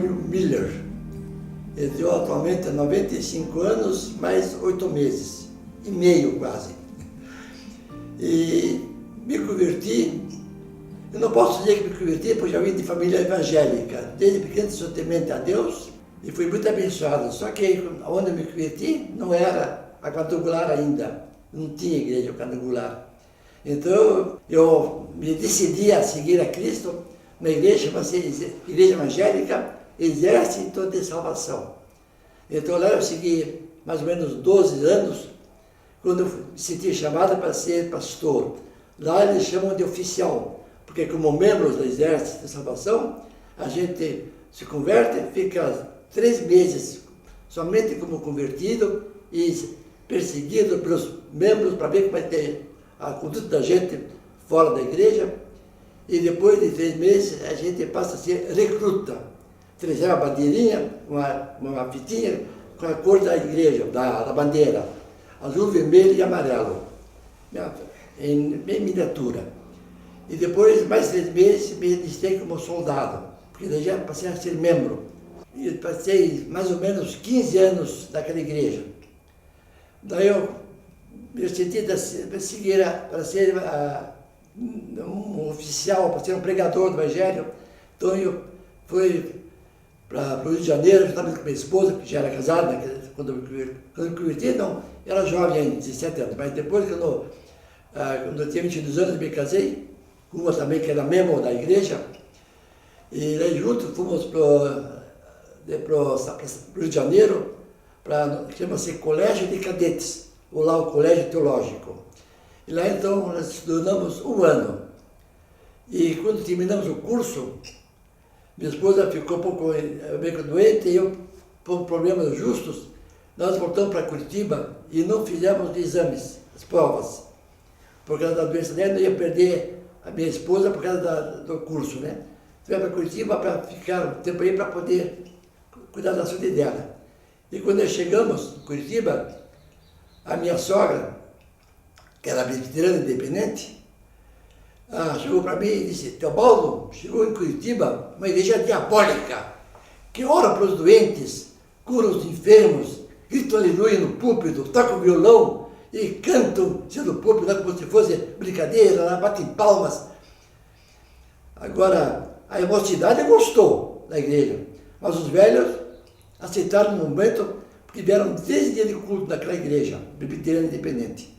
Antônio Miller. Ele tem atualmente 95 anos, mais 8 meses, e meio quase. E me converti, eu não posso dizer que me converti, porque já vim de família evangélica. Desde pequeno sou temente a Deus e fui muito abençoado. Só que onde eu me converti não era a quadrangular ainda, não tinha igreja quadrangular. Então eu me decidi a seguir a Cristo na igreja, igreja evangélica, Exército de Salvação. Então lá eu segui mais ou menos 12 anos, quando eu me senti chamado para ser pastor. Lá eles chamam de oficial, porque como membros do Exército de Salvação, a gente se converte, fica 3 meses somente como convertido e perseguido pelos membros para ver como vai ter a conduta da gente fora da igreja. E depois de 3 meses a gente passa a ser recruta. Trazer uma bandeirinha, uma fitinha com a cor da igreja, da bandeira, azul, vermelho e amarelo, em miniatura. E depois, mais 3 meses, me listei como soldado, porque daí já passei a ser membro. E passei mais ou menos 15 anos naquela igreja. Daí eu me senti para ser um oficial, para ser um pregador do Evangelho. Então eu fui para o Rio de Janeiro, juntamente com minha esposa, que já era casada, quando eu me converti, não, era jovem ainda, 17 anos, mas depois quando eu tinha 22 anos, me casei, com uma também que era membro da igreja, e daí juntos fomos para o Rio de Janeiro, chama-se Colégio de Cadetes, ou lá o Colégio Teológico. E lá então nós estudamos 1 ano. E quando terminamos o curso, minha esposa ficou um pouco meio doente e eu, por problemas justos, nós voltamos para Curitiba e não fizemos exames, as provas. Por causa da doença dela, eu ia perder a minha esposa por causa do curso, né? Fui para Curitiba para ficar um tempo aí para poder cuidar da saúde dela. E quando nós chegamos em Curitiba, a minha sogra, que era presbiteriana independente, chegou para mim e disse: Teobaldo, chegou em Curitiba uma igreja diabólica, que ora para os doentes, cura os enfermos, grita aleluia no púlpito, toca o violão e cantam sendo púlpito, como se fosse brincadeira, lá batem palmas. Agora, a mocidade gostou da igreja, mas os velhos aceitaram no momento, porque vieram 13 dias de culto naquela igreja, presbiteriana independente.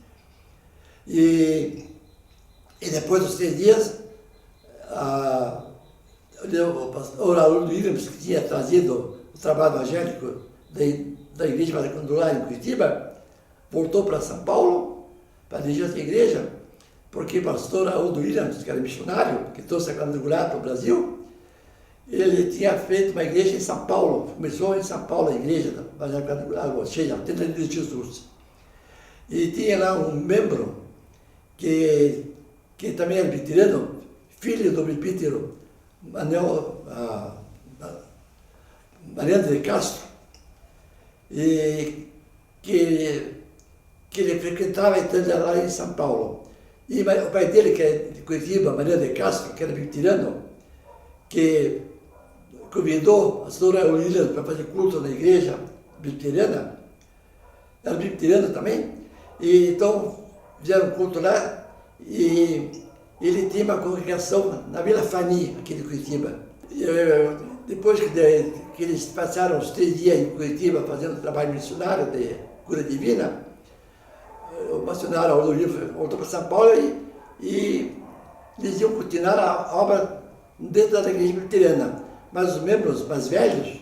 E depois dos 3 dias, o pastor Haroldo Williams, que tinha trazido o trabalho evangélico da igreja quadrangular em Curitiba, voltou para São Paulo para dirigir essa igreja, porque o pastor Haroldo Williams, que era missionário, que trouxe a quadrangular para o Brasil, ele tinha feito uma igreja em São Paulo, começou em São Paulo a igreja quadrangular, cheia, tenta de Jesus. E tinha lá um membro que também era presbiteriano, filho do presbítero Mariano de Castro, e que ele frequentava então lá em São Paulo. E o pai dele, que é de Curitiba, Mariano de Castro, que era presbiteriano, que convidou a senhora William para fazer culto na igreja presbiteriana, era presbiteriano também, e então fizeram culto lá. E ele tinha uma congregação na Vila Fani, aqui de Curitiba. Depois que eles passaram os 3 dias em Curitiba fazendo trabalho missionário de cura divina, o missionário voltou para São Paulo e eles iam continuar a obra dentro da igreja presbiteriana. Mas os membros mais velhos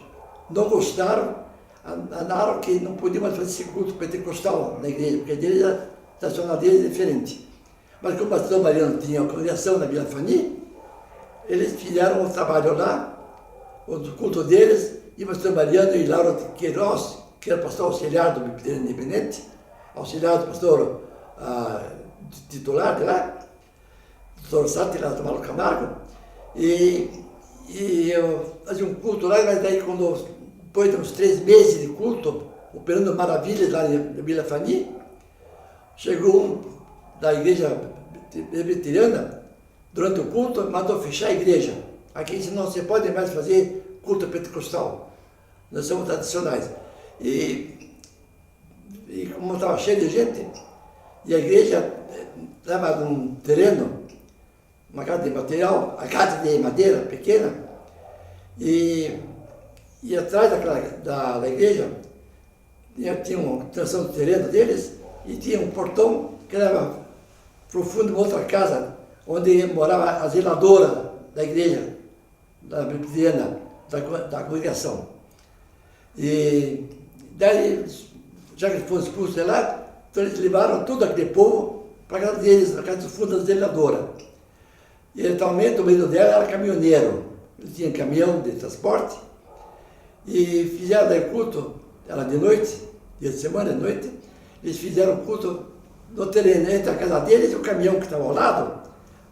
não gostaram, andaram que não podiam mais fazer esse culto pentecostal na igreja, porque a igreja tradicional deles é diferente. Mas como o pastor Mariano tinha a congregação na Vila Fani, eles fizeram um trabalho lá, o culto deles, e o pastor Mariano e Laura de Queiroz, que era pastor auxiliar do Presbiteriano Independente, auxiliar do pastor titular de lá, pastor Sati, lá do Malo Camargo, e eu fazia um culto lá, mas daí depois de uns 3 meses de culto, operando maravilhas lá na Vila Fani, chegou um da igreja presbiteriana, durante o culto, mandou fechar a igreja. Aqui não se pode mais fazer culto pentecostal. Nós somos tradicionais. E como estava cheio de gente, e a igreja estava num terreno, uma casa de material, a casa de madeira pequena, e atrás da igreja tinha uma extensão do terreno deles e tinha um portão que leva para o fundo de uma outra casa, onde morava a zeladora da igreja, da presbiteriana, da congregação. E daí, já que foram expulsos de lá, então eles levaram todo aquele povo para a casa deles, na casa do fundo da zeladora. E atualmente o marido dela era caminhoneiro, ele tinha caminhão de transporte, e fizeram daí culto, era de noite, dia de semana, de noite, eles fizeram culto no terreno, entre a casa deles e o caminhão que estava ao lado,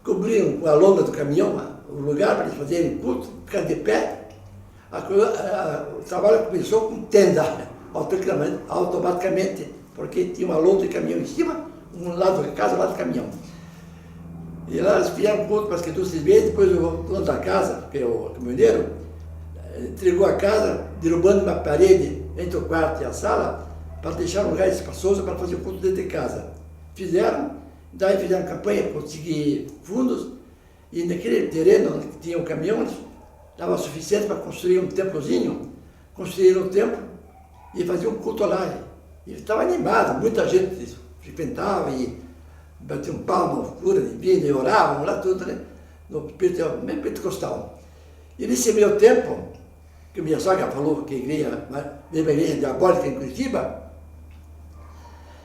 cobriam com a lona do caminhão o lugar para eles fazerem culto, ficar de pé. O trabalho começou com tenda, automaticamente, porque tinha uma lona de caminhão em cima, um lado da casa, um lado do caminhão. E lá eles fizeram culto para as criaturas vezes, depois o dono da casa, que é o caminhoneiro, entregou a casa, derrubando uma parede entre o quarto e a sala, para deixar um lugar espaçoso para fazer o culto dentro de casa. Daí fizeram campanha para conseguir fundos, e naquele terreno onde tinha um caminhão, estava suficiente para construir um templozinho, construíram um templo e faziam um culto lá. E estava animado, muita gente frequentava e batia um palmo, cura divina, e oravam lá tudo, né? No meio pentecostal. E nesse meio tempo, que minha sogra falou que veio uma igreja diabólica em Curitiba,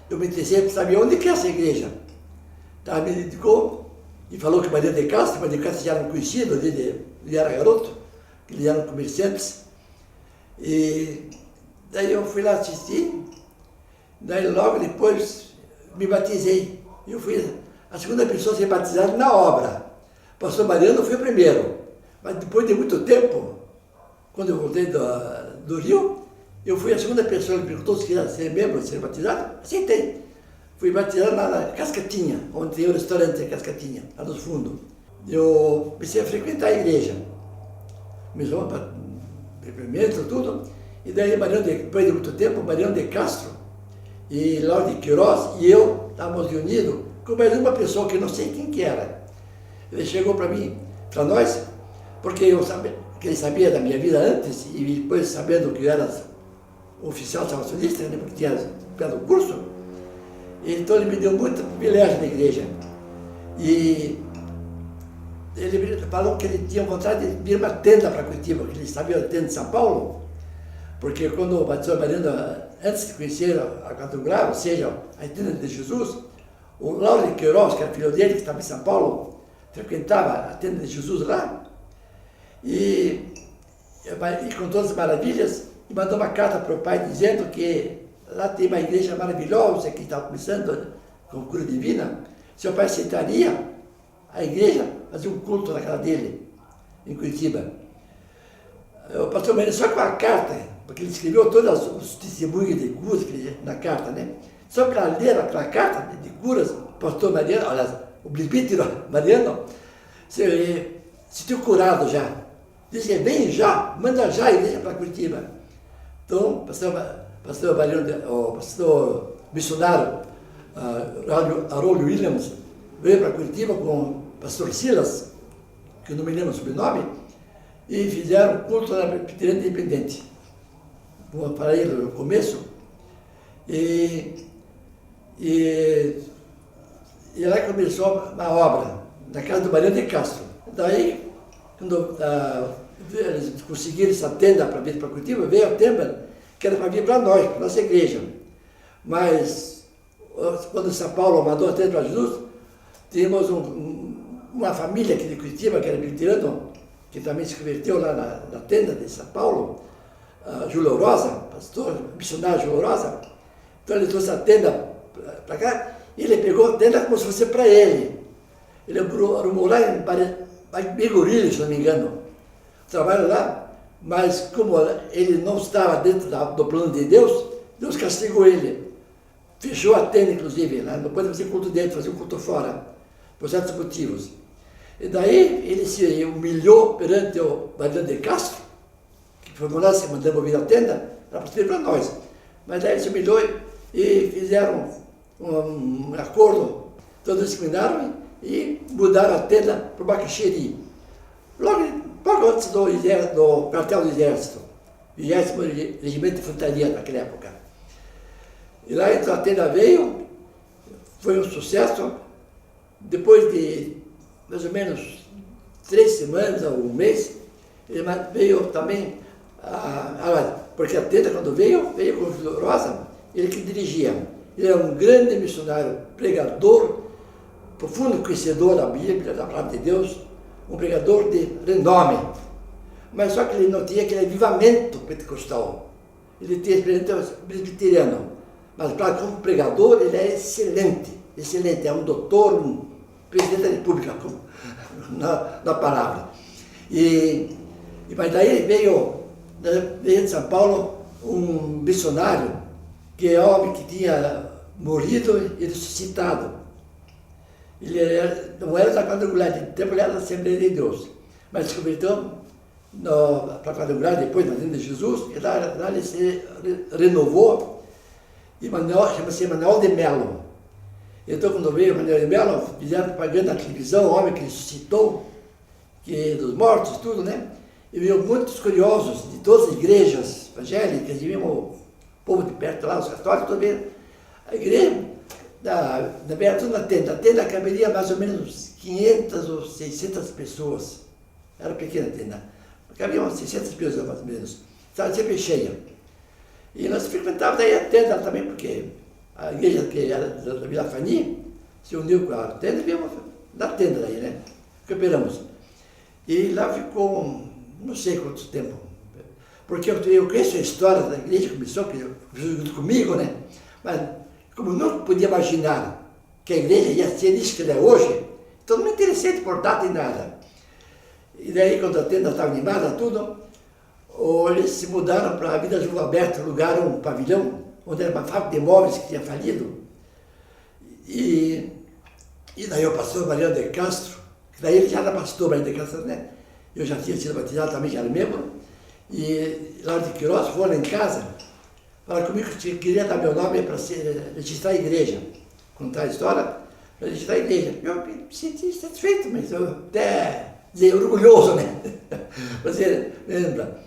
eu me interessei para saber onde que é essa igreja. Ela me dedicou e falou que Maria de Castro já era conhecido, ele era garoto, que eles eram comerciantes. E daí eu fui lá assistir, daí logo depois me batizei. Eu fui a segunda pessoa a ser batizada na obra. O pastor Mariano foi o primeiro, mas depois de muito tempo, quando eu voltei do Rio, eu fui a segunda pessoa que perguntou se queria ser membro, ser batizado, aceitei. Fui batizado lá na Cascatinha, onde tem o restaurante Cascatinha, lá no fundo. Eu comecei a frequentar a igreja. Começou para primeiro tudo, e daí depois de muito tempo, Mariano de Castro e Lauro de Queiroz e eu estávamos reunidos com mais uma pessoa que eu não sei quem que era. Ele chegou para mim, para nós, porque que ele sabia da minha vida antes, e depois sabendo que eu era oficial salvacionista, né, porque tinha pego o curso, então ele me deu muito privilégio na igreja. E ele falou que ele tinha vontade de vir uma tenda para Curitiba, que ele sabia a tenda de São Paulo, porque quando o batizou Mariano, antes de conhecer a quadrangular, ou seja, a tenda de Jesus, o Lauro de Queiroz, que era filho dele, que estava em São Paulo, frequentava a tenda de Jesus lá, e com todas as maravilhas, e mandou uma carta para o pai dizendo que lá tem uma igreja maravilhosa que estava começando com cura divina. Seu pai aceitaria a igreja fazer um culto na casa dele, em Curitiba. O pastor Mariano, só com a carta, porque ele escreveu todos os testemunhos de curas na carta, né? Só para ler aquela carta de curas, o pastor Mariano, aliás, o presbítero Mariano, se sentiu curado já. Disse, vem já, manda já a igreja para Curitiba. Então, pastor Mariano, o pastor missionário Haroldo Williams veio para Curitiba com o pastor Silas, que eu não me lembro o sobrenome, e fizeram culto na Presbiteriana Independente. Vou falar ele no começo. E lá começou a obra, na casa do Mariano de Castro. Daí, quando eles conseguiram essa tenda para vir para Curitiba, veio a tenda que era para vir para nós, para a nossa igreja. Mas, quando São Paulo mandou a tenda para Jesus, tínhamos uma família aqui de Curitiba, que era presbiteriano, que também se converteu lá na tenda de São Paulo, Júlio Rosa, pastor, missionário Júlio Rosa. Então ele trouxe a tenda para cá, e ele pegou a tenda como se fosse para ele. Ele arrumou lá em Bigurilho, se não me engano, trabalho lá, mas como ele não estava dentro do plano de Deus, Deus castigou ele. Fechou a tenda, inclusive, lá, não pode fazer culto dentro, fazer um culto fora, por certos motivos. E daí ele se humilhou perante o Mariano de Castro, fomos nós que mandamos vir a tenda, era para servir para nós. Mas daí ele se humilhou e fizeram um acordo, todos se combinaram e mudaram a tenda para o Bacaxiri. Logo antes do quartel do Exército, 20º Regimento de Infantaria naquela época. E lá então a tenda veio, foi um sucesso. Depois de mais ou menos 3 semanas ou um mês, ele veio também, porque a tenda quando veio com o Júlio Rosa, ele que dirigia. Ele era um grande missionário, pregador, profundo conhecedor da Bíblia, da palavra de Deus, um pregador de renome. Mas só que ele não tinha aquele avivamento pentecostal. Ele tinha experiência presbiteriano. Mas claro, como pregador, ele é excelente, excelente. É um doutor, um presidente da República, na palavra. Mas daí veio de São Paulo um missionário, que é homem que tinha morrido e ressuscitado. Ele não era da quadrangular, de tempo ele era da Assembleia de Deus, mas se converteu para a quadrangular depois, na Vinda de Jesus, e lá ele se renovou, e chama-se Manuel de Melo. Então, quando veio o Manuel de Melo, fizeram propaganda na televisão, o homem que ressuscitou, que dos mortos, tudo, né? E veio muitos curiosos de todas as igrejas evangélicas, e mesmo o povo de perto lá, os católicos, também. A igreja, tudo na tenda. A tenda caberia mais ou menos 500 ou 600 pessoas. Era pequena a tenda. Cabia umas 600 pessoas, mais ou menos. Estava sempre cheia. E nós frequentávamos daí a tenda também, porque a igreja que era da Vila Fani se uniu com a tenda e viemos na tenda daí, né? Camperamos. E lá ficou, não sei quanto tempo. Porque eu conheço a história da igreja, começou junto comigo, né? Mas como eu não podia imaginar que a igreja ia ser isso que ela é hoje, então não me interessei por data e nada. E daí, quando a tenda estava animada, tudo, eles se mudaram para a Vida Jogo Aberto, alugaram um pavilhão, onde era uma fábrica de imóveis que tinha falido. E daí o pastor Mariano de Castro, que daí ele já era pastor, Mariano de Castro, né? Eu já tinha sido batizado também, já era membro. E lá de Queiroz foram em casa, falaram comigo que queria dar meu nome para registrar a igreja, contar a história, para registrar a igreja. Eu me senti satisfeito, mas eu até dizer orgulhoso, né? Você lembra?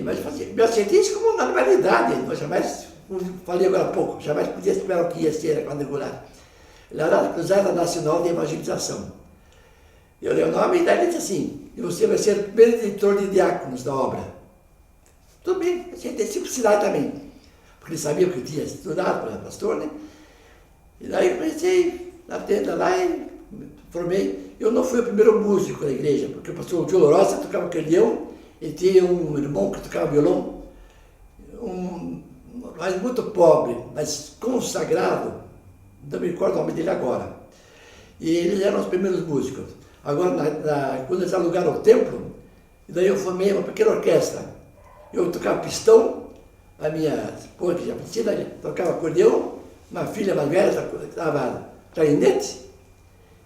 Mas me aceitei isso como uma normalidade, eu jamais, como falei agora há pouco, jamais podia esperar o que ia ser a quadrangular. Ela era a Cruzada Nacional de Evangelização. Eu dei o nome e daí ele disse assim, e você vai ser o primeiro editor de diáconos da obra. Tudo bem, a gente tem simplicidade também, porque ele sabia que eu tinha estudado para pastor, né? E daí eu comecei na tenda lá e formei. Eu não fui o primeiro músico da igreja, porque o pastor Júlio Rosa tocava acordeão, ele tinha um irmão que tocava violão, mas muito pobre, mas consagrado, não me recordo o nome dele agora. E eles eram os primeiros músicos. Agora, quando eles alugaram o templo, daí eu formei uma pequena orquestra. Eu tocava pistão, a minha esposa, que já precisa, tocava acordeão, uma filha mais velha tocava clarinete,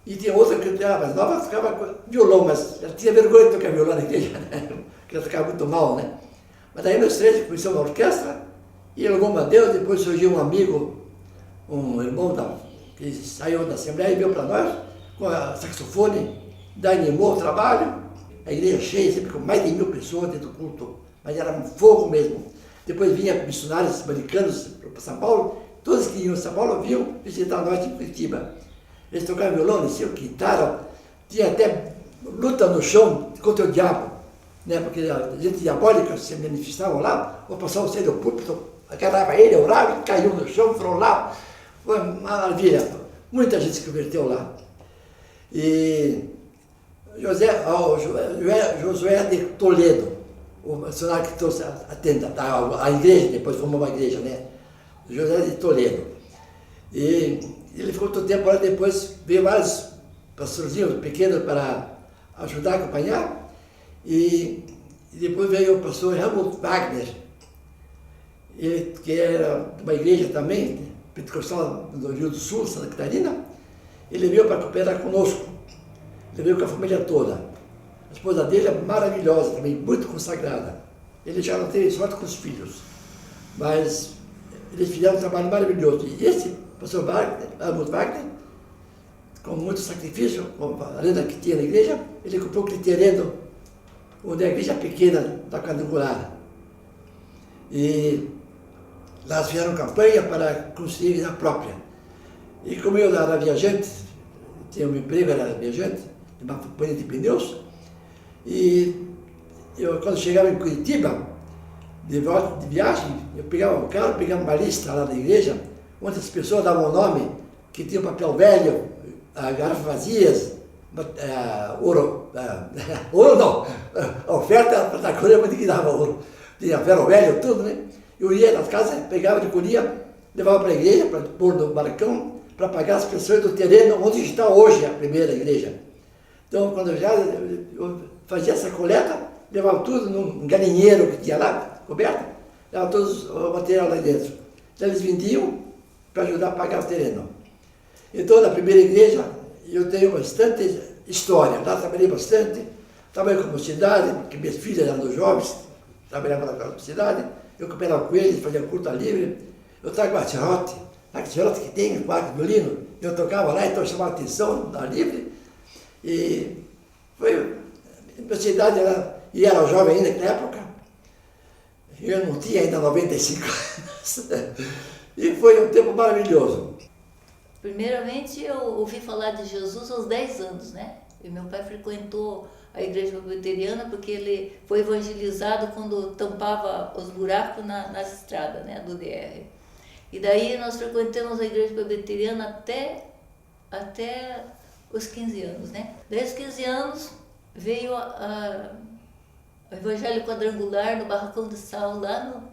e tinha outra que era mais nova, tocava violão, mas ela tinha vergonha de tocar violão na igreja, né? Porque ela tocava muito mal, né? Mas daí nós três começamos a orquestra, e louvamos a Deus, depois surgiu um amigo, um irmão que saiu da Assembleia e veio para nós, com a saxofone, daí animou o trabalho, a igreja cheia, sempre com mais de 1000 pessoas dentro do culto, mas era um fogo mesmo. Depois vinha missionários americanos para São Paulo, todos que iam a São Paulo vinham visitar nós em Curitiba. Eles tocavam violão, desciam guitarra, tinha até luta no chão contra o diabo, né? Porque a gente diabólica se manifestava lá, ou passava o do púlpito, agarrava ele, orava, caiu no chão, falou lá, foi uma maravilha. Muita gente se converteu lá. E Josué de Toledo, o missionário que trouxe a tenda, a igreja, depois formou uma igreja, né? José de Toledo. E ele ficou todo tempo lá, depois veio vários pastorzinhos pequenos para ajudar a acompanhar. E depois veio o pastor Helmut Wagner, ele, que era de uma igreja também, pentecostal do Rio do Sul, Santa Catarina. Ele veio para cooperar conosco. Ele veio com a família toda. A esposa dele é maravilhosa também, muito consagrada. Ele já não teve sorte com os filhos, mas eles fizeram um trabalho maravilhoso. E esse pastor Wagner, Helmut Wagner, com muito sacrifício, com a renda que tinha na igreja, ele comprou aquele terreno onde é a igreja pequena da quadrangular. E lá fizeram campanha para construir a igreja própria. E como eu era viajante, tinha um emprego, era viajante, de uma companhia de pneus, e eu, quando chegava em Curitiba, de volta de viagem, eu pegava o carro, pegava uma lista lá da igreja, onde as pessoas davam o nome, que tinha papel velho, garrafas vazias, ouro, ouro não, a oferta da Coreia que dava ouro, tinha ferro velho, tudo, né? Eu ia nas casas, pegava, recolhia, levava para a igreja, para pôr no balcão, para pagar as pessoas do terreno onde está hoje a primeira igreja. Então, quando eu fazia essa coleta, levava tudo num galinheiro que tinha lá, coberto, levava todos o material lá dentro. Então, eles vendiam para ajudar a pagar o terreno. Então, na primeira igreja, eu tenho bastante história. Lá trabalhei bastante, trabalhei com a mocidade, porque minhas filhas eram jovens, trabalhavam na mocidade, eu cooperava com eles, fazia curta livre. Eu trago a tirote que tem, quarto violino, eu tocava lá, então chamava atenção, na livre. E foi, minha cidade era jovem ainda naquela época, eu não tinha ainda 95 anos, e foi um tempo maravilhoso. Primeiramente eu ouvi falar de Jesus aos 10 anos, né? E meu pai frequentou a igreja presbiteriana porque ele foi evangelizado quando tampava os buracos nas estradas, né, do DR. E daí nós frequentamos a igreja presbiteriana até os 15 anos, né? Desde os 15 anos veio o Evangelho Quadrangular no Barracão de Sal, lá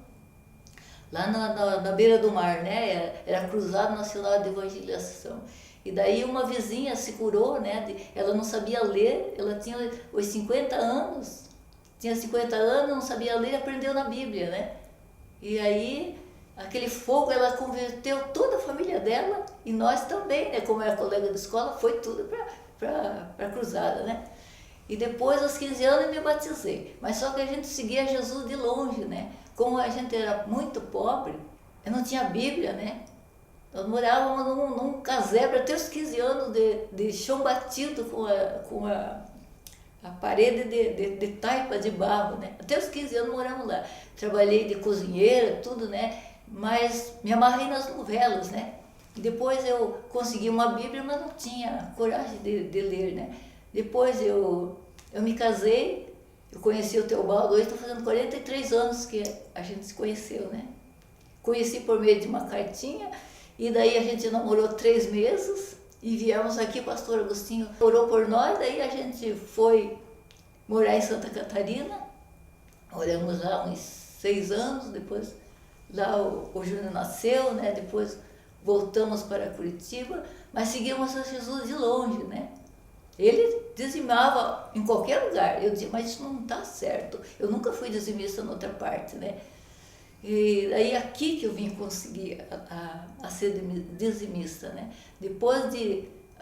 na beira do mar, né? Era Cruzado Nacional de Evangelização. E daí uma vizinha se curou, né? Ela não sabia ler, ela tinha os 50 anos, não sabia ler e aprendeu na Bíblia, né? E aí, aquele fogo, ela converteu toda a família dela e nós também, né? Como era colega de escola, foi tudo para a cruzada, né? E depois, aos 15 anos, eu me batizei. Mas só que a gente seguia Jesus de longe, né? Como a gente era muito pobre, eu não tinha Bíblia, né? Nós morávamos num casebre até os 15 anos de chão batido com a parede de taipa de barro, né? Até os 15 anos moramos lá. Trabalhei de cozinheira, tudo, né? Mas me amarrei nas novelas, né? Depois eu consegui uma Bíblia, mas não tinha coragem de ler, né? Depois eu me casei, eu conheci o Teobaldo, hoje estou fazendo 43 anos que a gente se conheceu, né? Conheci por meio de uma cartinha, e daí a gente namorou 3 meses, e viemos aqui, o pastor Agostinho orou por nós, daí a gente foi morar em Santa Catarina, moramos lá uns 6 anos, depois lá o Júnior nasceu, né? Depois voltamos para Curitiba, mas seguimos a Jesus de longe, né? Ele dizimava em qualquer lugar. Eu dizia, mas isso não está certo. Eu nunca fui dizimista em outra parte, né? E aí aqui que eu vim conseguir a ser dizimista, né? Depois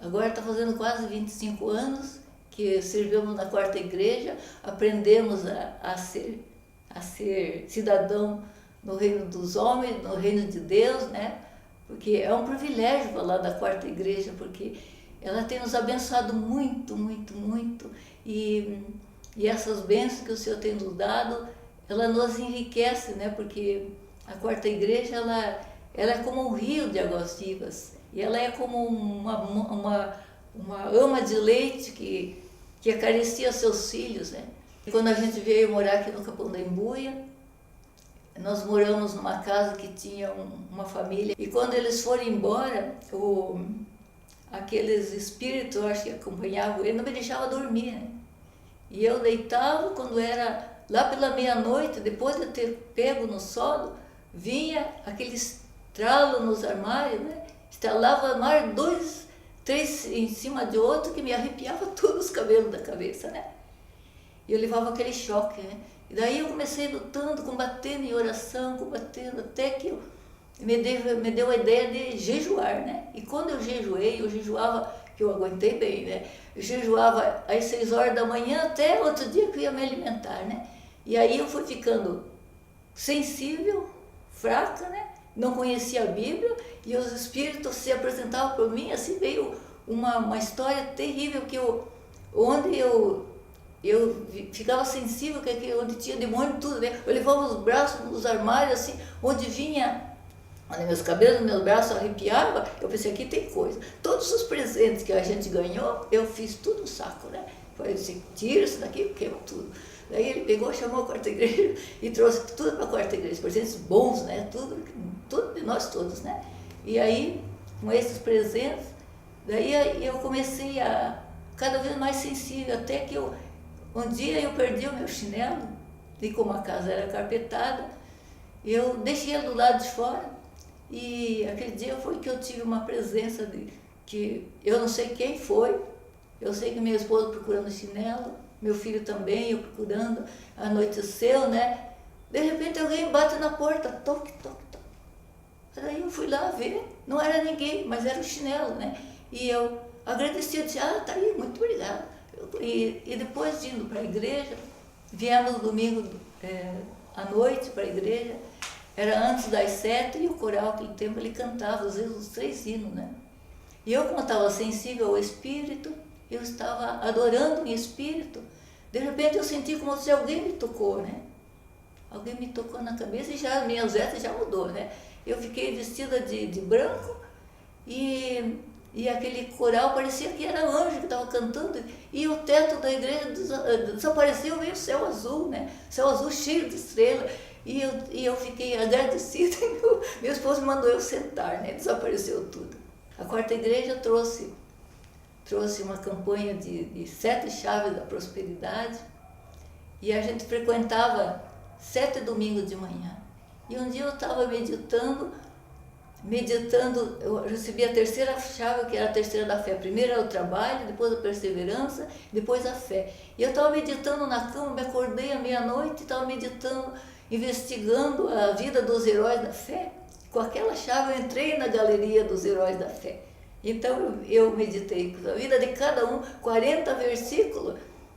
agora está fazendo quase 25 anos que servimos na quarta igreja, aprendemos a ser cidadão no reino dos homens, no reino de Deus, né? Porque é um privilégio falar da quarta igreja, porque ela tem nos abençoado muito, muito, muito, e essas bênçãos que o Senhor tem nos dado, ela nos enriquece, né? Porque a quarta igreja, ela é como um rio de águas vivas, e ela é como uma ama de leite que acaricia seus filhos, né? E quando a gente veio morar aqui no Capão da Embuia, nós moramos numa casa que tinha uma família, e quando eles foram embora, aqueles espíritos, acho que acompanhavam ele, não me deixavam dormir, né? E eu deitava, quando era lá pela meia-noite, depois de eu ter pego no solo, vinha aquele estralo nos armários, né? Estralava armário 2, 3 em cima de outro, que me arrepiava todos os cabelos da cabeça, né? E eu levava aquele choque, né? E daí eu comecei lutando, combatendo em oração, combatendo, até que me deu a ideia de jejuar, né? E quando eu jejuava, que eu aguentei bem, né? Eu jejuava às 6 horas da manhã até outro dia que eu ia me alimentar, né? E aí eu fui ficando sensível, fraca, né? Não conhecia a Bíblia, e os espíritos se apresentavam para mim, assim veio uma história terrível, onde eu ficava sensível, onde tinha demônio, tudo, né? Eu levava os braços nos armários, assim, onde meus cabelos, meus braços arrepiavam, eu pensei, aqui tem coisa. Todos os presentes que a gente ganhou, eu fiz tudo no saco, né? Falei assim, tira isso daqui, queima tudo. Daí ele pegou, chamou a quarta igreja e trouxe tudo para a quarta igreja, presentes bons, né? Tudo de nós todos, né? E aí, com esses presentes, daí eu comecei a cada vez mais sensível, até que um dia eu perdi o meu chinelo, e como a casa era carpetada, eu deixei ele do lado de fora, e aquele dia foi que eu tive uma presença que eu não sei quem foi, eu sei que meu esposo procurando chinelo, meu filho também, eu procurando, anoiteceu, né? De repente alguém bate na porta, toque, toque, toque. Aí eu fui lá ver, não era ninguém, mas era o chinelo, né? E eu agradeci, eu disse, tá aí, muito obrigada. E depois de indo para a igreja, viemos no domingo à noite para a igreja, era antes das 7 e o coral, aquele tempo, ele cantava, às vezes, os 3 hinos, né? E eu, como estava sensível ao Espírito, eu estava adorando em Espírito, de repente eu senti como se alguém me tocou, né? Alguém me tocou na cabeça e já, minhas vestes já mudou, né? Eu fiquei vestida de branco e aquele coral parecia que era anjo que estava cantando, e o teto da igreja desapareceu, veio o céu azul, né? Céu azul cheio de estrelas, e eu fiquei agradecida, e meu esposo mandou eu sentar, né? Desapareceu tudo. A quarta igreja trouxe uma campanha de 7 chaves da prosperidade, e a gente frequentava 7 domingos de manhã. E um dia eu estava meditando, eu recebi a terceira chave, que era a terceira da fé. Primeiro era o trabalho, depois a perseverança, depois a fé. E eu estava meditando na cama, me acordei à meia-noite, estava meditando, investigando a vida dos heróis da fé. Com aquela chave eu entrei na galeria dos heróis da fé. Então eu meditei a vida de cada um, 40 versículos,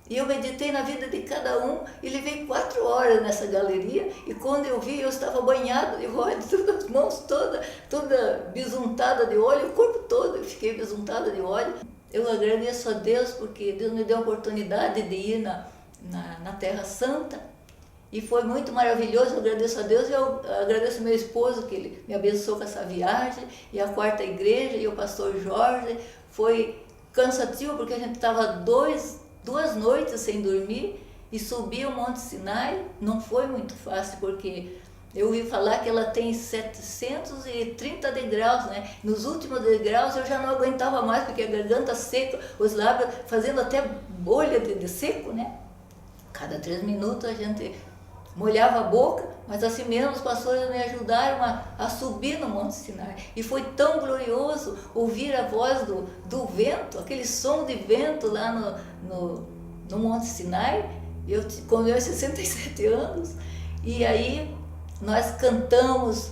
e eu meditei na vida de cada um e levei 4 horas nessa galeria, e quando eu vi, eu estava banhado de óleo, todas as mãos toda besuntada de óleo, o corpo todo, eu fiquei besuntada de óleo. Eu agradeço a Deus porque Deus me deu a oportunidade de ir na Terra Santa, e foi muito maravilhoso. Eu agradeço a Deus e eu agradeço ao meu esposo, que ele me abençoou com essa viagem, e a quarta igreja, e o pastor Jorge. Foi cansativo porque a gente estava 2 noites sem dormir e subi o Monte Sinai. Não foi muito fácil, porque eu ouvi falar que ela tem 730 degraus, né? Nos últimos degraus eu já não aguentava mais, porque a garganta seca, os lábios fazendo até bolha de seco, né? Cada 3 minutos a gente molhava a boca, mas assim mesmo os pastores me ajudaram a subir no Monte Sinai. E foi tão glorioso ouvir a voz do vento, aquele som de vento lá no Monte Sinai. Com meus 67 anos, e aí nós cantamos,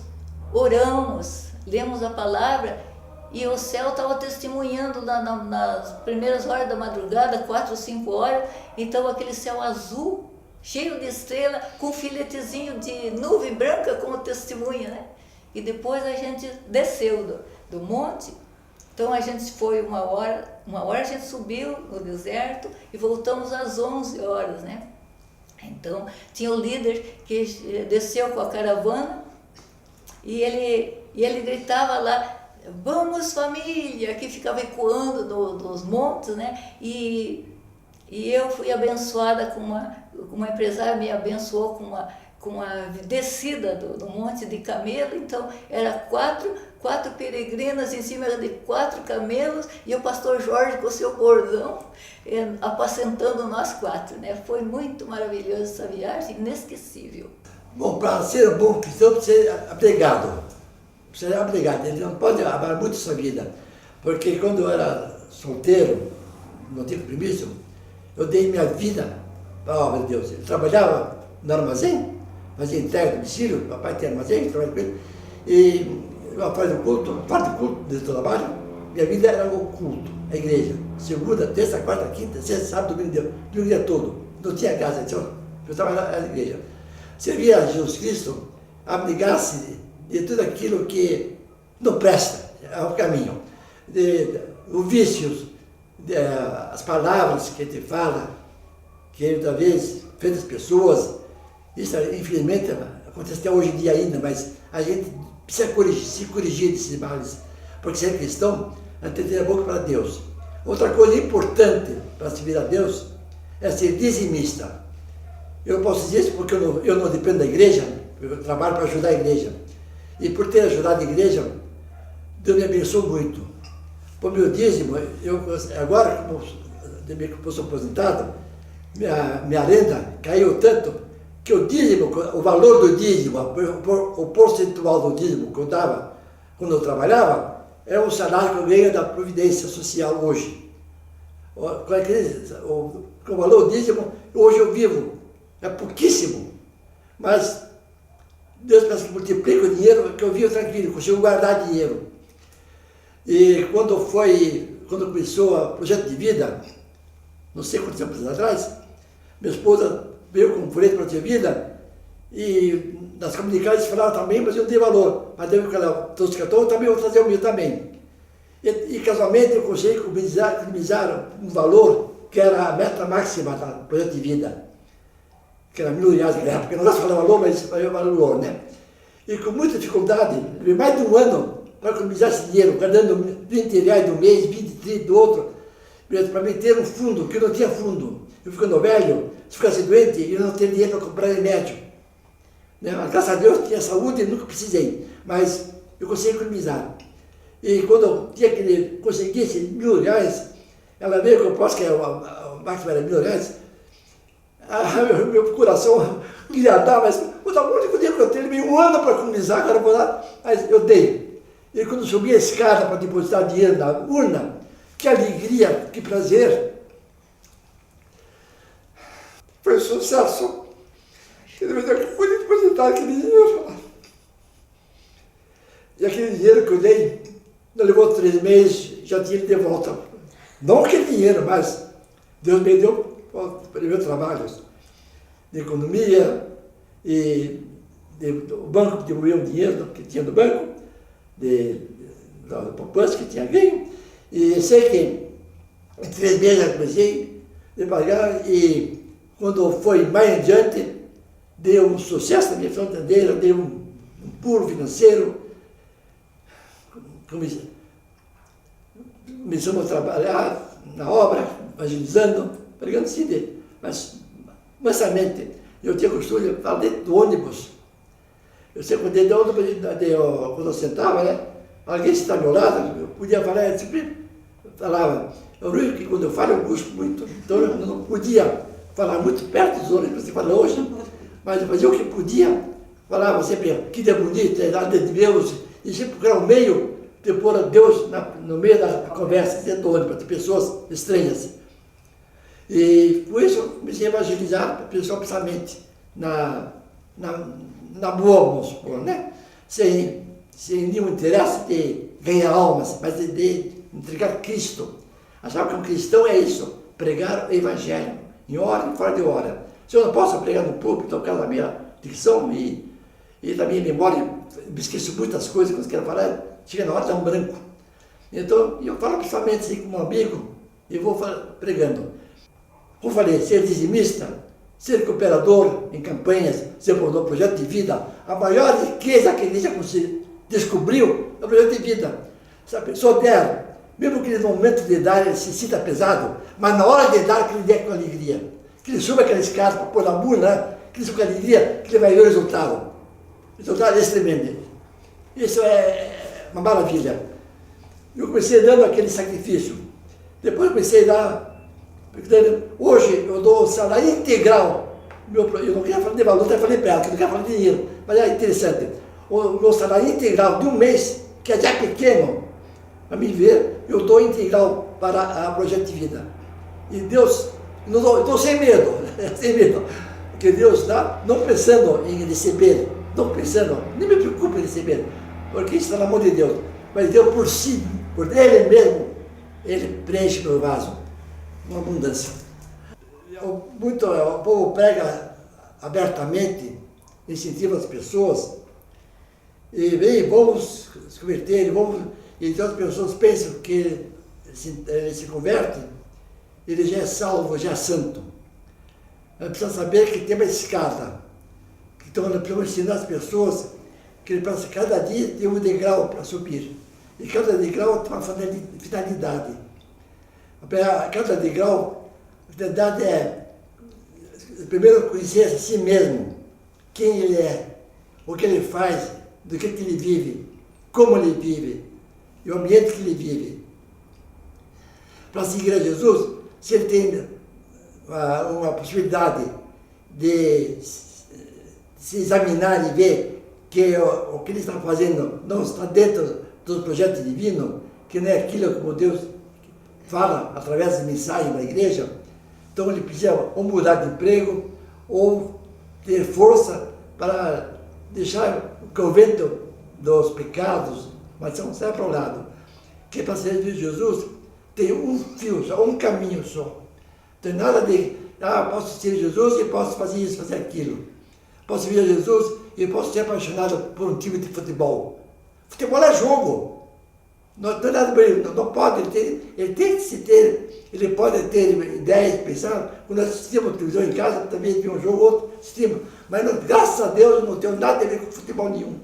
oramos, lemos a palavra, e o céu estava testemunhando nas primeiras horas da madrugada, 4 ou 5 horas, então aquele céu azul, cheio de estrela, com um filetezinho de nuvem branca como testemunha, né? E depois a gente desceu do monte. Então a gente foi uma hora a gente subiu no deserto e voltamos às 11 horas, né? Então tinha o líder que desceu com a caravana e ele gritava lá, vamos família, que ficava ecoando dos montes, né? E eu fui abençoada com uma empresária, me abençoou com uma descida do monte de camelo. Então era quatro peregrinas em cima de 4 camelos, e o pastor Jorge com o seu bordão apacentando nós 4, né? Foi muito maravilhoso essa viagem, inesquecível. Bom, para ser um bom cristão, precisa ser abnegado. Precisa ser abnegado, ele não pode amar muito sua vida. Porque quando eu era solteiro, não tive permisso, eu dei minha vida para a obra de Deus. Eu trabalhava no armazém, fazia entrega de domicílio, papai tinha armazém, trabalhava com ele, e após o culto, parte do culto do trabalho, minha vida era o culto, a igreja. Segunda, terça, quarta, quinta, sexta, sábado, domingo dia todo. Não tinha casa, então Eu estava na igreja. Servir a Jesus Cristo, abnegar-se de tudo aquilo que não presta, é o caminho. Os vícios, as palavras que te fala, que muitas vezes fez as pessoas, isso infelizmente acontece até hoje em dia ainda, mas a gente precisa se corrigir desses males, porque ser cristão é ter a boca para Deus. Outra coisa importante para servir a Deus é ser dizimista. Eu posso dizer isso porque eu não dependo da igreja, eu trabalho para ajudar a igreja. E por ter ajudado a igreja, Deus me abençoou muito. Por meu dízimo, agora, como eu sou aposentado, minha renda caiu tanto que o dízimo, o valor do dízimo, o percentual do dízimo que eu dava quando eu trabalhava, é o salário que eu ganho da Providência Social hoje. O valor do dízimo, hoje eu vivo, é pouquíssimo, mas Deus parece que multiplica o dinheiro, que eu vivo tranquilo, consigo guardar dinheiro. E quando começou o projeto de vida, não sei quantos anos atrás, minha esposa veio com um folheto para ter vida, e nas comunicações falaram também, mas eu não dei valor. Mas deu que ela trouxe cartão, também vou trazer o meu também. E casualmente eu consegui economizar um valor que era a meta máxima do projeto de vida, que era R$1.000 na época, não gosto de falar valor, mas é valor, né? E com muita dificuldade, levei mais de um ano para economizar esse dinheiro, guardando R$20 de um mês, 20, 30 do outro, para mim ter um fundo, que eu não tinha fundo. Eu ficando velho, se ficasse doente, eu não tinha dinheiro para comprar remédio. Né? Mas, graças a Deus, tinha saúde e nunca precisei, mas eu consegui economizar. E quando eu tinha que conseguir esses R$1.000, ela veio com o posto, que o máximo era R$1.000, meu coração queria dar, mas o único dinheiro que eu tenho, meio um ano para economizar, agora eu vou lá, mas eu dei. E quando subi a escada para depositar dinheiro na urna, que alegria, que prazer. Foi um sucesso. Eu pude depositar aquele dinheiro. E aquele dinheiro que eu dei, não levou 3 meses, já tinha ele de volta. Não aquele dinheiro, mas Deus me deu para o meu trabalho de economia, e o banco distribuiu um dinheiro que tinha no banco, da poupança que tinha ganho, e sei que em 3 meses já comecei a pagar, e quando foi mais adiante, deu um sucesso na minha fronteira, deu um pulo financeiro, começamos a trabalhar na obra, evangelizando, pregando sim, mas mansamente. Eu tinha costume de falar dentro do ônibus. Eu sempre dentro do ônibus, quando eu sentava, né? Alguém está ao meu lado, eu podia falar, eu sempre falava. Eu vejo que quando eu falo, eu busco muito. Então eu não podia falar muito perto dos ônibus, você fala hoje, mas eu fazia o que podia, falava sempre, que Deus bonito, é nada de Deus, e sempre procurar o meio de pôr Deus no meio da conversa, dentro do ônibus, de pessoas estranhas. E por isso eu comecei a evangelizar a pessoa precisamente na boa, vamos supor, né? Sem nenhum interesse de ganhar almas, mas de entregar Cristo. Achava que um cristão é isso, pregar o Evangelho, em hora e fora de hora. Se eu não posso pregar no púlpito, tocar na minha dicção e da minha memória, me esqueço muitas coisas quando quero falar, chega na hora, dá um branco. Então, eu falo principalmente assim como um amigo e vou pregando. Como falei, ser dizimista, ser cooperador em campanhas, ser projeto de vida, a maior riqueza que a igreja descobriu é o projeto de vida. Se a pessoa der, mesmo que no momento de dar ele se sinta pesado, mas na hora de dar, que ele dê com alegria. Que ele suba aquela escada para pôr na mula, que ele suba com alegria, que ele vai ver o resultado. O resultado é tremendo. Isso é uma maravilha. Eu comecei dando aquele sacrifício. Depois comecei a dar. Hoje eu dou o salário integral. Eu não quero falar de valor, até falei para ela, que eu não quero falar de dinheiro. Mas é interessante. O meu salário integral de um mês, que é já pequeno, para me ver, eu dou integral para o projeto de vida. E Deus, eu dou sem medo, sem medo. Porque Deus dá, não pensando em receber, não pensando, nem me preocupo em receber, porque isso está na mão de Deus. Mas Deus por si, por Ele mesmo, Ele preenche meu vaso, uma abundância. O povo prega abertamente, incentiva as pessoas, e vem, vamos se converter, e então as pessoas pensam que ele se converte, ele já é salvo, já é santo. Ela precisa saber que tem uma escada. Então nós precisamos ensinar as pessoas que cada dia tem um degrau para subir. E cada degrau tem uma finalidade. Cada degrau, a finalidade é, primeiro, conhecer a si mesmo, quem ele é, o que ele faz, do que ele vive, como ele vive, e o ambiente que ele vive. Para seguir a Jesus, se ele tem uma possibilidade de se examinar e ver que o que ele está fazendo não está dentro do projeto divino, que não é aquilo como Deus fala através da mensagem da igreja, então ele precisa ou mudar de emprego ou ter força para deixar o convento dos pecados, mas não sai para o lado. Que para servir Jesus tem um fio só, um caminho só. Não tem nada de, posso ser Jesus e posso fazer isso, fazer aquilo. Posso vir a Jesus e posso ser apaixonado por um time de futebol. Futebol é jogo. Não tem nada para ele, não pode, ele tem que se ter, ele pode ter ideias, pensar. Quando nós assistimos televisão em casa, também tinha um jogo, outro, assistimos. Mas não, graças a Deus não tenho nada a ver com futebol nenhum.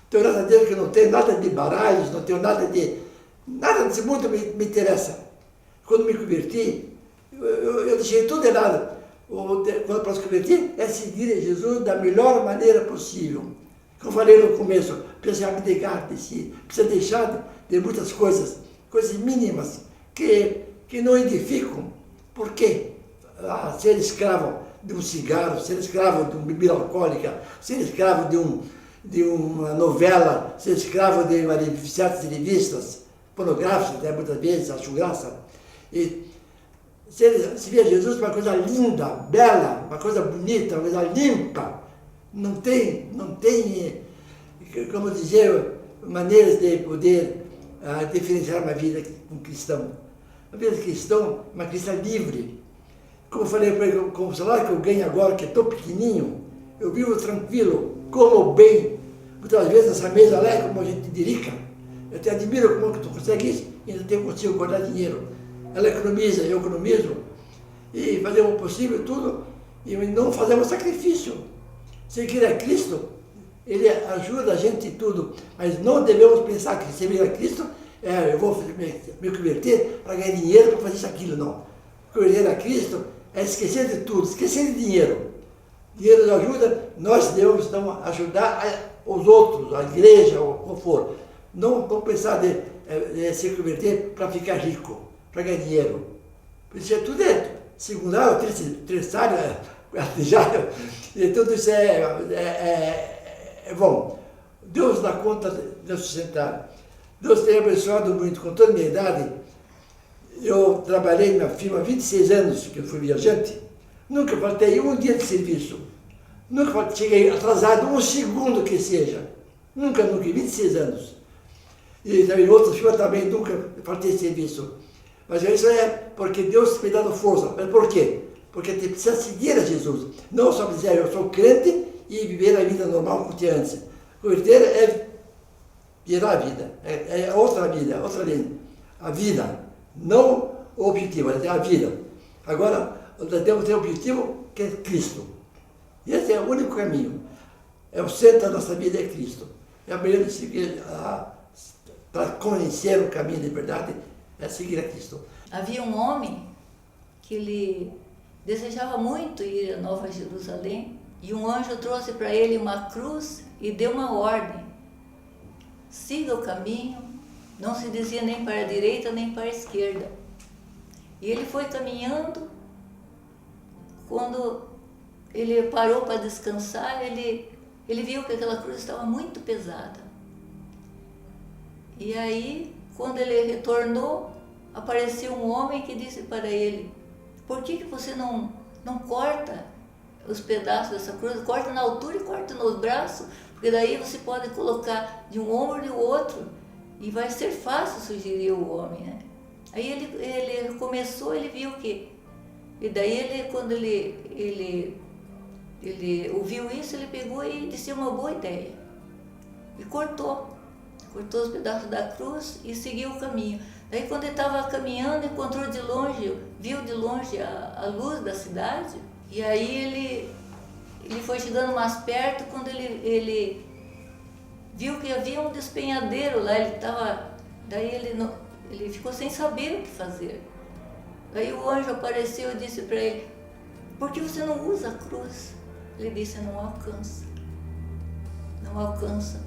Então, graças a Deus que não tenho nada de baralhos, não tenho nada desse mundo me interessa. Quando me converti, eu deixei tudo de lado. Quando eu posso convertir, é seguir a Jesus da melhor maneira possível. Como eu falei no começo, precisa abdicar de si, precisa deixar de muitas coisas mínimas que não edificam. Por quê? Ser escravo de um cigarro, ser escravo de uma bebida alcoólica, ser escravo de uma novela, ser escravo de certas revistas pornográficas, até muitas vezes, acho graça. E se vê Jesus uma coisa linda, bela, uma coisa bonita, uma coisa limpa. Não tem, como dizer, maneiras de poder diferenciar uma vida com um cristão. Uma vida cristã, uma cristã livre. Como eu falei para ele, com o salário que eu ganho agora, que é tão pequenininho, eu vivo tranquilo, como bem. Muitas vezes essa mesa lá é como a gente dirica. Eu te admiro como tu consegue isso e ainda consigo guardar dinheiro. Ela economiza, eu economizo, e fazemos o possível tudo, e não fazemos sacrifício. Seguir a Cristo, Ele ajuda a gente em tudo, mas não devemos pensar que seguir a Cristo, eu vou me converter para ganhar dinheiro, para fazer isso, aquilo, não. Converter a Cristo é esquecer de tudo, esquecer de dinheiro. Dinheiro nos ajuda, nós devemos então ajudar os outros, a igreja, ou o que for. Não pensar de se converter para ficar rico, para ganhar dinheiro. Isso é tudo secundário, terciário, quartizário, e tudo isso é bom. Deus dá conta de nos sustentar. Deus tem abençoado muito, com toda a minha idade. Eu trabalhei na firma há 26 anos, que eu fui viajante. Nunca faltei um dia de serviço. Nunca cheguei atrasado um segundo que seja. Nunca, 26 anos. E também em outras firmas também nunca faltei de serviço. Mas isso é porque Deus me dá força. Mas por quê? Porque você precisa seguir a Jesus. Não só dizer eu sou crente e viver a vida normal como tinha antes. Converter é virar a vida. É outra vida, outra linha. A vida. Não o objetivo, é a vida. Agora, nós temos um objetivo que é Cristo. E esse é o único caminho. É o centro da nossa vida, é Cristo. É a maneira de seguir, para conhecer o caminho de verdade, é seguir a Cristo. Havia um homem que ele desejava muito ir a Nova Jerusalém e um anjo trouxe para ele uma cruz e deu uma ordem. Siga o caminho, não se dizia nem para a direita nem para a esquerda. E ele foi caminhando, quando ele parou para descansar, ele viu que aquela cruz estava muito pesada. E aí, quando ele retornou, apareceu um homem que disse para ele: por que você não corta os pedaços dessa cruz? Corta na altura e corta nos braços, porque daí você pode colocar de um ombro e do outro e vai ser fácil, sugeriu o homem, né? Aí ele começou, ele viu que... E daí quando ele ele ouviu isso, ele pegou e disse uma boa ideia. E cortou os pedaços da cruz e seguiu o caminho. Daí quando ele estava caminhando, encontrou de longe, viu de longe a luz da cidade, e aí ele foi chegando mais perto. Quando ele viu que havia um despenhadeiro lá, daí ele ficou sem saber o que fazer. Aí o anjo apareceu e disse para ele: por que você não usa a cruz? Ele disse: não alcança, não alcança.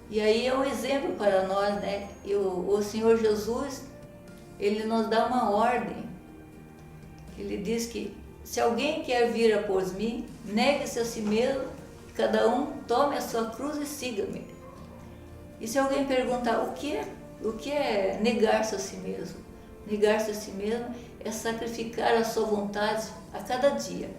E aí é um exemplo para nós, né? O Senhor Jesus, Ele nos dá uma ordem. Ele diz que se alguém quer vir após mim, negue-se a si mesmo, cada um tome a sua cruz e siga-me. E se alguém perguntar o que é negar-se a si mesmo? Negar-se a si mesmo é sacrificar a sua vontade a cada dia.